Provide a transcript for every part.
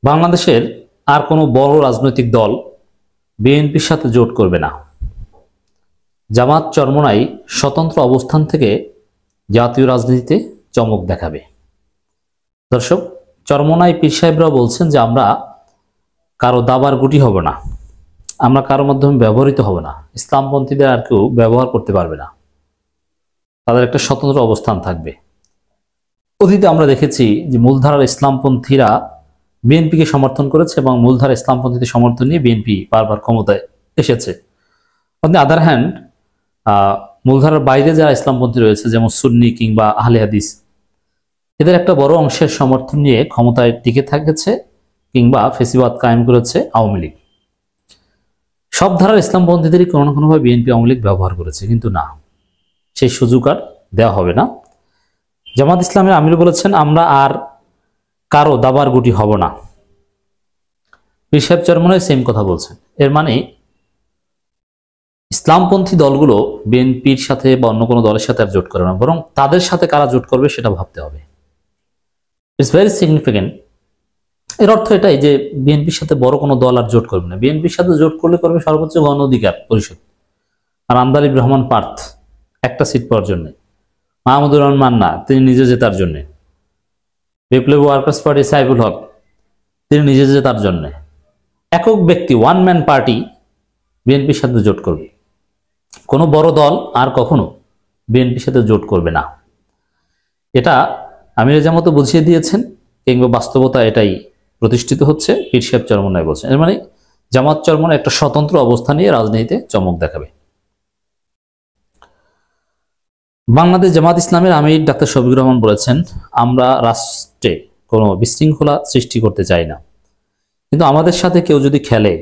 বাংলাদেশের আর কোনো বড় রাজনৈতিক দল বিএনপির সাথে জোট করবে না। জামাত চরমোনাই স্বতন্ত্র অবস্থান থেকে জাতীয় রাজনীতিতে চমক দেখাবে। দর্শক, চরমোনাই পীর সাহেবরা বলছেন যে আমরা কারো দাবার গুটি হব না, আমরা কারো মাধ্যমে ব্যবহৃত হব না, ইসলামপন্থীদের আর কেউ ব্যবহার করতে পারবে না, তাদের একটা স্বতন্ত্র অবস্থান থাকবে। অতীতে আমরা দেখেছি যে মূলধারার ইসলামপন্থীরা বিএনপিকে সমর্থন করেছে এবং মূলধারা ইসলামপন্থীদের সমর্থন নিয়ে বিএনপি বারবার ক্ষমতায় এসেছে। অন দি আদার হ্যান্ড মূলধারার বাইরে যারা ইসলামপন্থী রয়েছে, যেমন সুন্নি কিংবা আহলে হাদিস, এদের একটা বড় অংশের সমর্থন নিয়ে ক্ষমতায় টিকে থেকেছে কিংবা ফেসিবাদ কায়েম করেছে আওয়ামী লীগ। সব ধারার ইসলামপন্থীদেরই কোনো না কোনোভাবে বিএনপি আওয়ামী লীগ ব্যবহার করেছে, কিন্তু না, সেই সুযোগ আর দেওয়া হবে না। জামাত ইসলামের আমির বলেছেন আমরা আর কারো দাবার গুটি হব না। পীর সাহেব চরমোনাই সেম কথা বলছেন। এর মানে ইসলামপন্থী দলগুলো বিএনপির সাথে বা অন্য কোনো দলের সাথে আর জোট করবে না, বরং তাদের সাথে কারা জোট করবে সেটা ভাবতে হবে। It's very significant. এর অর্থ এটাই যে বিএনপির সাথে বড় কোনো দল আর জোট করবে না। বিএনপির সাথে জোট করলে করবে সর্বোচ্চ গণ অধিকার পরিষদ আর আন্দালিব রহমান পার্থ একটা সিট পাওয়ার জন্য, মাহমুদুর রহমান মান্না তিনি নিজে জেতার জন্য, বিপ্লবী ওয়ার্কার্স পার্টি সাইফুল হক তিনি নিজে জেতার জন্য। একক ব্যক্তি, ওয়ান ম্যান পার্টি বিএনপির সাথে জোট করবে। কোনো বড় দল আর কখনো বিএনপির সাথে জোট করবে না। এটা আমির জামাতও বুঝিয়ে দিয়েছেন, কিংবা বাস্তবতা এটাই প্রতিষ্ঠিত হচ্ছে। পীর সাহেব চরমোনাই বলছেন এর মানে জামাত চরমোনাই একটা স্বতন্ত্র অবস্থান নিয়ে রাজনীতিতে চমক দেখাবে। বাংলাদেশ জামাত ইসলামের আমির ডাক্তার শফিকুর রহমান বলেছেন আমরা রাষ্ট্রে কোনো বিশৃঙ্খলা সৃষ্টি করতে চাই না, কিন্তু আমাদের সাথে কেউ যদি খেলে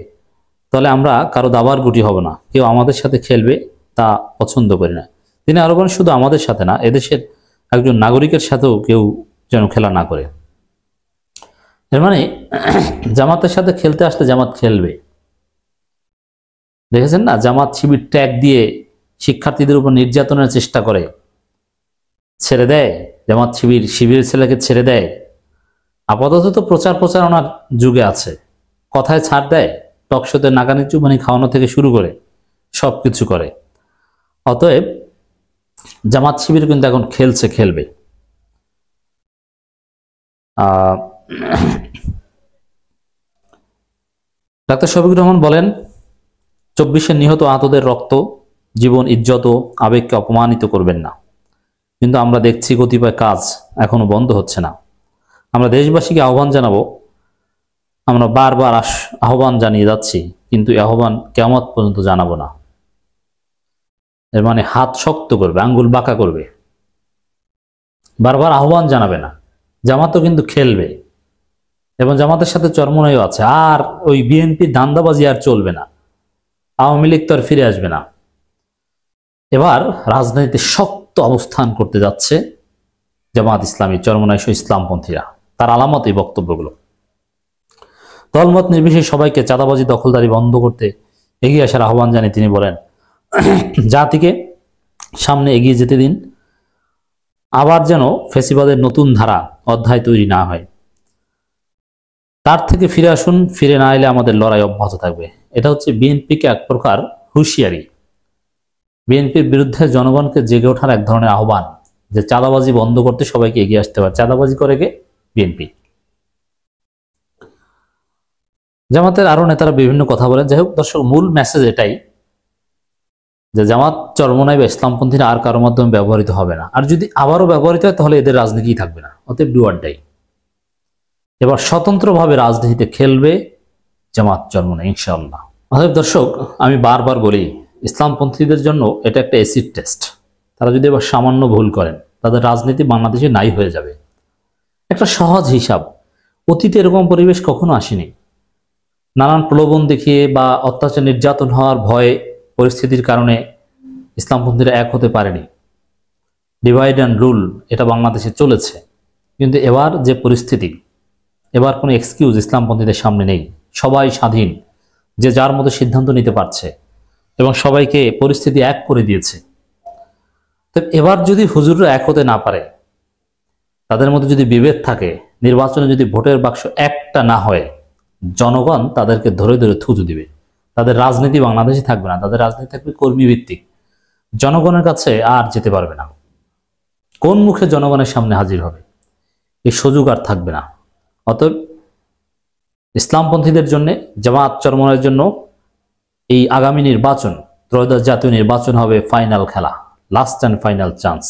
তাহলে আমরা কারো দাবার গুটি হব না, কেউ আমাদের সাথে খেলবে তা পছন্দ করি না। তিনি আরো বলেন শুধু আমাদের সাথে না, এদেশের একজন নাগরিকের সাথেও কেউ যেন খেলা না করে। এর মানে জামাতের সাথে খেলতে আসলে জামাত খেলবে। দেখেছেন না, জামাত শিবির ট্যাগ দিয়ে শিক্ষার্থীদের উপর নির্যাতনের চেষ্টা করে, ছেড়ে দেয়। জামাত শিবিরের ছেলেকে ছেড়ে দেয়। আপাতত তো প্রচারণার যুগে আছে, কথায় ছাড় দেয়, টকশোতে নাকানি চুবানি খাওয়ানো থেকে শুরু করে সবকিছু করে। অতএব জামাত শিবির কিন্তু এখন খেলবে। ডাক্তার শফিকুর রহমান বলেন 24-এর নিহত আহতদের রক্ত, জীবন, ইজ্জত ও আবেগকে অপমানিত করবেন না, কিন্তু আমরা দেখছি কতিপয় কাজ এখনো বন্ধ হচ্ছে না। আমরা দেশবাসীকে আহ্বান জানাবো, আমরা বারবার আহ্বান জানিয়ে যাচ্ছি, কিন্তু এই আহ্বান কিয়ামত পর্যন্ত জানাবো না। এর মানে হাত শক্ত করবে, আঙ্গুল বাঁকা করবে, বারবার আহ্বান জানাবে না। জামাতও কিন্তু খেলবে এবং জামাতের সাথে চরমোনাইও আছে। আর ওই বিএনপির ধান্দাবাজি আর চলবে না, আওয়ামী লীগ তো আর ফিরে আসবে না। এবার রাজনীতিতে শক্ত অবস্থান করতে যাচ্ছে জামাত ইসলামী, চরমোনাই সহ ইসলামপন্থীরা। তার আলামত এই বক্তব্যগুলো। দলমত নির্বিশেষে সবাইকে চাঁদাবাজি দখলদারি বন্ধ করতে এগিয়ে আসার আহ্বান জানিয়ে তিনি বলেন জাতিকে সামনে এগিয়ে যেতে দিন, আবার যেন ফেসিবাদের নতুন ধারা অধ্যায় তৈরি না হয়। তার থেকে ফিরে আসুন, ফিরে না এলে আমাদের লড়াই অব্যাহত থাকবে। এটা হচ্ছে বিএনপিকে এক প্রকার হুঁশিয়ারি, বিএনপির বিরুদ্ধে জনগণকে জেগে ওঠার এক ধরনের আহ্বান, যে চাঁদাবাজি বন্ধ করতে সবাইকে এগিয়ে আসতে পারে। চাঁদাবাজি করে কে? বিএনপি। জামাতের আরো নেতারা বিভিন্ন কথা বলেন। যাই হোক দর্শক, মূল মেসেজ এটাই যে জামাত চরমোনাই বা ইসলামপন্থীরা আর কারোর মাধ্যমে ব্যবহৃত হবে না, আর যদি আবারও ব্যবহৃত হয় তাহলে এদের রাজনীতিই থাকবে না। অতএব ডু অর ডাই। এবার স্বতন্ত্রভাবে রাজনীতিতে খেলবে জামাত চরমোনাই ইনশাআল্লাহ। অতএব দর্শক, আমি বারবার বলি ইসলামপন্থীদের জন্য এটা একটা অ্যাসিড টেস্ট। তারা যদি এবার সামান্য ভুল করেন তাদের রাজনীতি বাংলাদেশে নাই হয়ে যাবে। একটা সহজ হিসাব, অতীতে এরকম পরিবেশ কখনো আসেনি। নানান প্রলোভন দেখিয়ে বা অত্যাচার নির্যাতন হওয়ার ভয়ে পরিস্থিতির কারণে ইসলামপন্থীরা এক হতে পারেনি। ডিভাইড অ্যান্ড রুল এটা বাংলাদেশে চলেছে, কিন্তু এবার যে পরিস্থিতি, এবার কোনো এক্সকিউজ ইসলামপন্থীদের সামনে নেই। সবাই স্বাধীন, যে যার মতো সিদ্ধান্ত নিতে পারছে এবং সবাইকে পরিস্থিতি এক করে দিয়েছে। তো এবার যদি হুজুররা এক হতে না পারে, তাদের মধ্যে যদি বিভেদ থাকে, নির্বাচনে যদি ভোটের বাক্স একটা না হয়, জনগণ তাদেরকে ধরে ধরে থুতু দিবে। তাদের রাজনীতি বাংলাদেশে থাকবে না, তাদের রাজনীতি থাকবে কর্মী ভিত্তিক। জনগণের কাছে আর যেতে পারবে না। কোন মুখে জনগণের সামনে হাজির হবে, এই সুযোগ আর থাকবে না। অতএব ইসলামপন্থীদের জন্য, জামাত চরমনাইয়ের জন্য এই আগামী নির্বাচন, ত্রয়োদশ জাতীয় নির্বাচন হবে ফাইনাল খেলা, লাস্ট অ্যান্ড ফাইনাল চান্স।